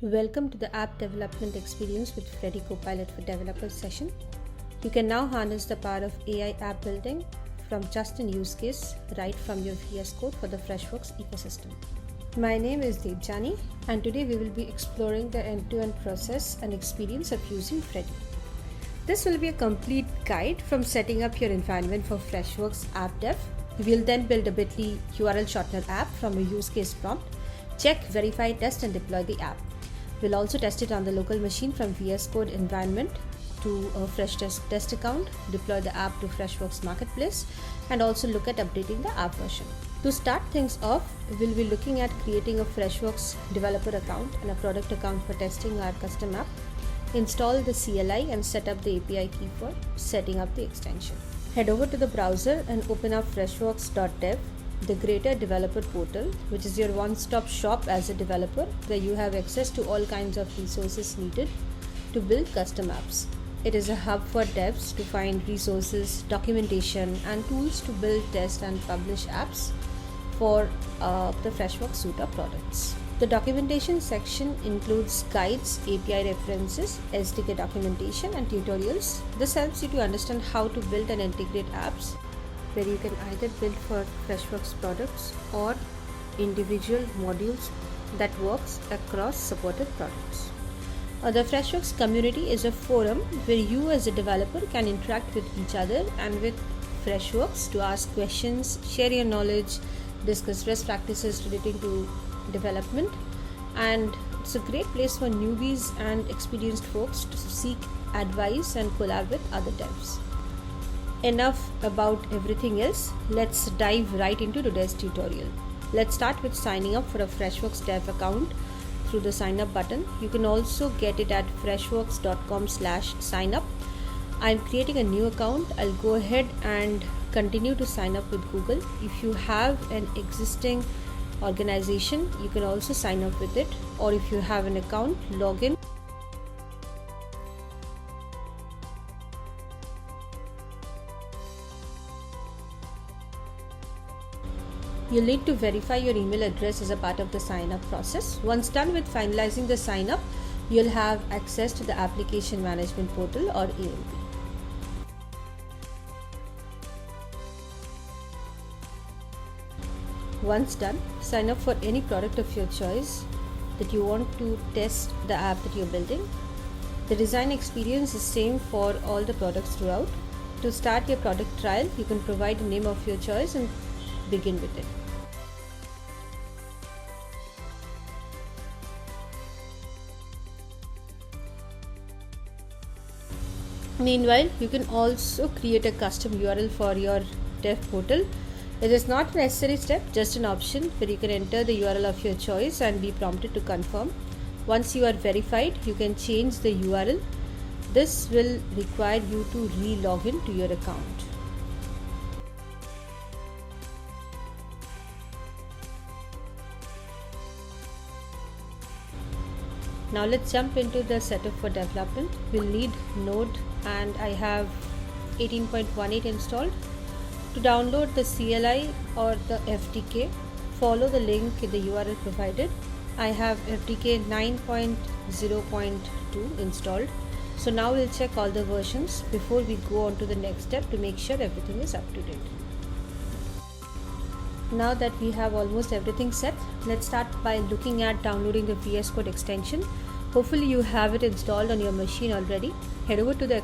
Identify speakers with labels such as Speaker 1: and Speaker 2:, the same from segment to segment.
Speaker 1: Welcome to the App Development Experience with Freddy Co-Pilot for Developers session. You can now harness the power of AI app building from just a use case right from your VS Code for the Freshworks ecosystem. My name is Debjani and today we will be exploring the end-to-end process and experience of using Freddy. This will be a complete guide from setting up your environment for Freshworks app dev. We will then build a bit.ly URL shortener app from a use case prompt, check, verify, test and deploy the app. We'll also test it on the local machine from VS Code environment to a Freshdesk test account, deploy the app to Freshworks Marketplace, and also look at updating the app version. To start things off, we'll be looking at creating a Freshworks developer account and a product account for testing our custom app, install the CLI and set up the API key for setting up the extension. Head over to the browser and open up freshworks.dev, the greater developer portal, which is your one-stop shop as a developer where you have access to all kinds of resources needed to build custom apps. It is a hub for devs to find resources, documentation and tools to build, test and publish apps for the Freshworks suite of products. The documentation section includes guides, API references, SDK documentation and tutorials. This helps you to understand how to build and integrate apps where you can either build for Freshworks products or individual modules that works across supported products. The Freshworks community is a forum where you as a developer can interact with each other and with Freshworks to ask questions, share your knowledge, discuss best practices relating to development, and it's a great place for newbies and experienced folks to seek advice and collab with other devs. Enough about everything else, let's dive right into today's tutorial. Let's start with signing up for a Freshworks dev account through the sign up button. You can also get it at freshworks.com/signup. I'm creating a new account. I'll go ahead and continue to sign up with Google. If you have an existing organization, you can also sign up with it, or if you have an account, log in. You'll need to verify your email address as a part of the sign up process. Once done with finalizing the sign up, you'll have access to the application management portal or AMP. Once done, sign up for any product of your choice that you want to test the app that you're building. The design experience is same for all the products throughout. To start your product trial, you can provide a name of your choice and begin with it. Meanwhile, you can also create a custom URL for your dev portal. It is not a necessary step, just an option where you can enter the URL of your choice and be prompted to confirm. Once you are verified, you can change the URL. This will require you to re-log in to your account. Now let's jump into the setup for development. We'll need Node and I have 18.18 installed. To download the CLI or the FTK, follow the link in the URL provided. I have FTK 9.0.2 installed. So now we'll check all the versions before we go on to the next step to make sure everything is up to date. Now that we have almost everything set, let's start by looking at downloading the VS Code extension. Hopefully you have it installed on your machine already. Head over to the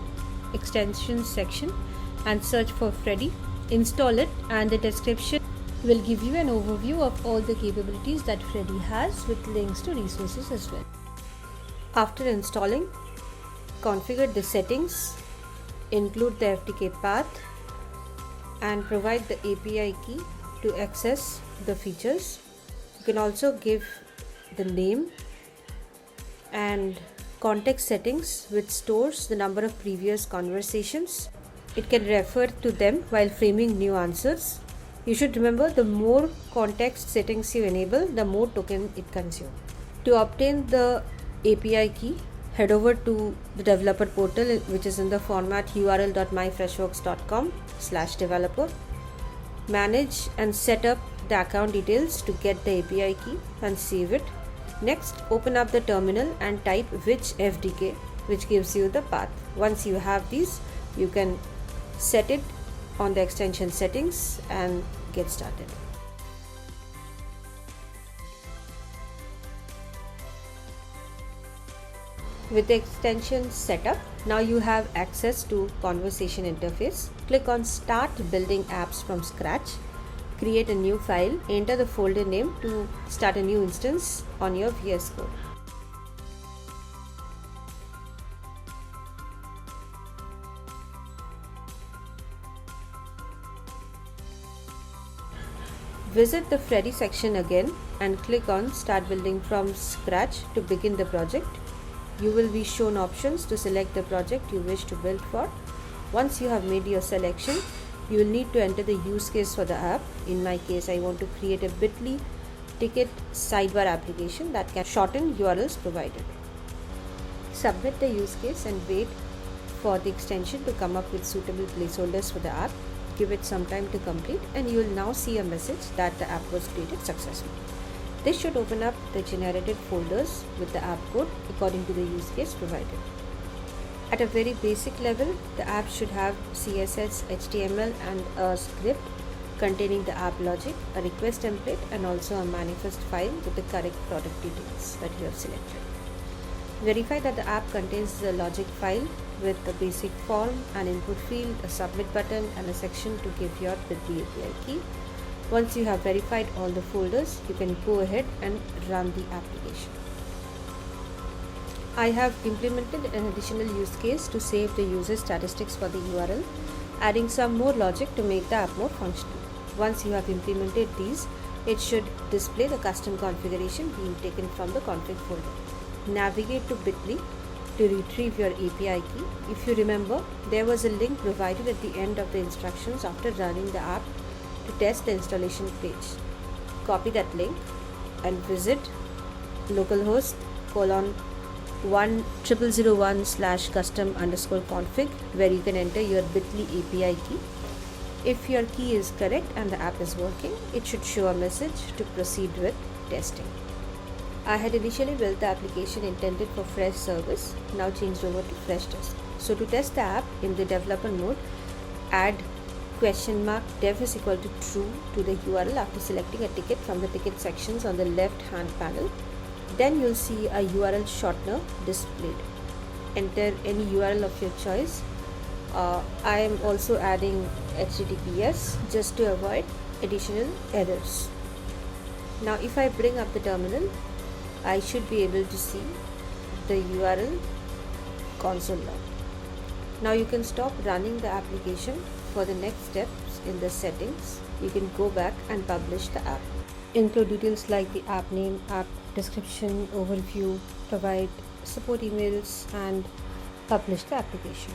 Speaker 1: extensions section and search for Freddy. Install it and the description will give you an overview of all the capabilities that Freddy has with links to resources as well. After installing, configure the settings, include the FTK path and provide the API key to access the features. You can also give the name and context settings, which stores the number of previous conversations. It can refer to them while framing new answers. You should remember, the more context settings you enable, the more token it consumes. To obtain the API key, head over to the developer portal, which is in the format url.myfreshworks.com/developer. Manage and set up the account details to get the API key and save it. Next, open up the terminal and type which FDK, which gives you the path. Once you have these, you can set it on the extension settings and get started. With the extension setup, now you have access to conversation interface. Click on Start Building Apps from Scratch. Create a new file. Enter the folder name to start a new instance on your VS Code. Visit the Freddy section again and click on Start Building from Scratch to begin the project. You will be shown options to select the project you wish to build for. Once you have made your selection, you will need to enter the use case for the app. In my case, I want to create a bit.ly ticket sidebar application that can shorten URLs provided. Submit the use case and wait for the extension to come up with suitable placeholders for the app. Give it some time to complete and you will now see a message that the app was created successfully. This should open up the generated folders with the app code according to the use case provided. At a very basic level, the app should have CSS, HTML and a script containing the app logic, a request template and also a manifest file with the correct product details that you have selected. Verify that the app contains the logic file with the basic form, an input field, a submit button and a section to give your bit.ly API key. Once you have verified all the folders, you can go ahead and run the application. I have implemented an additional use case to save the user statistics for the URL, adding some more logic to make the app more functional. Once you have implemented these, it should display the custom configuration being taken from the config folder. Navigate to bit.ly to retrieve your API key. If you remember, there was a link provided at the end of the instructions after running the app to test the installation page. Copy that link and visit localhost /1001/custom_config where you can enter your bit.ly API key. If your key is correct and the app is working, it should show a message to proceed with testing. I had initially built the application intended for Fresh service, now changed over to Freshdesk. So to test the app in the developer mode, add $dev is equal to true to the URL after selecting a ticket from the ticket sections on the left hand panel. Then you'll see a URL shortener displayed. Enter any URL of your choice. I am also adding HTTPS just to avoid additional errors. Now if I bring up the terminal, I should be able to see the URL console log. Now you can stop running the application. For the next steps in the settings, you can go back and publish the app. Include details like the app name, app description, overview, provide support emails and publish the application.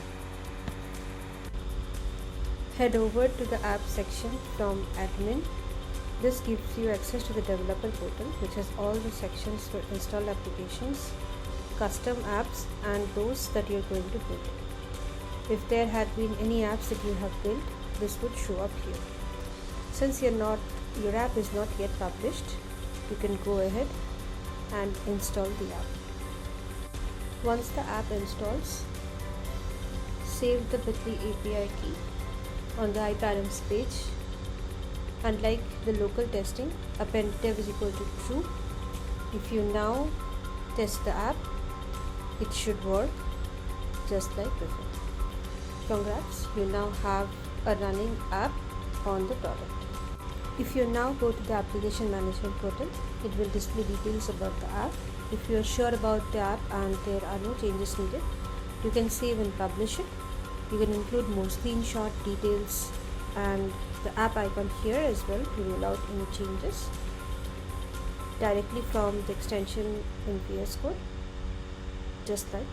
Speaker 1: Head over to the app section from admin. This gives you access to the developer portal, which has all the sections for installed applications, custom apps and those that you're going to build. If there had been any apps that you have built, this would show up here. Since your app is not yet published, you can go ahead and install the app. Once the app installs, save the bit.ly API key on the iParams page. Unlike the local testing, append dev is equal to true. If you now test the app, it should work just like before. Congrats, you now have a running app on the product. If you now go to the application management portal, it will display details about the app. If you are sure about the app and there are no changes needed, you can save and publish it. You can include more screenshot details and the app icon here as well to roll out any changes directly from the extension in VS Code, just like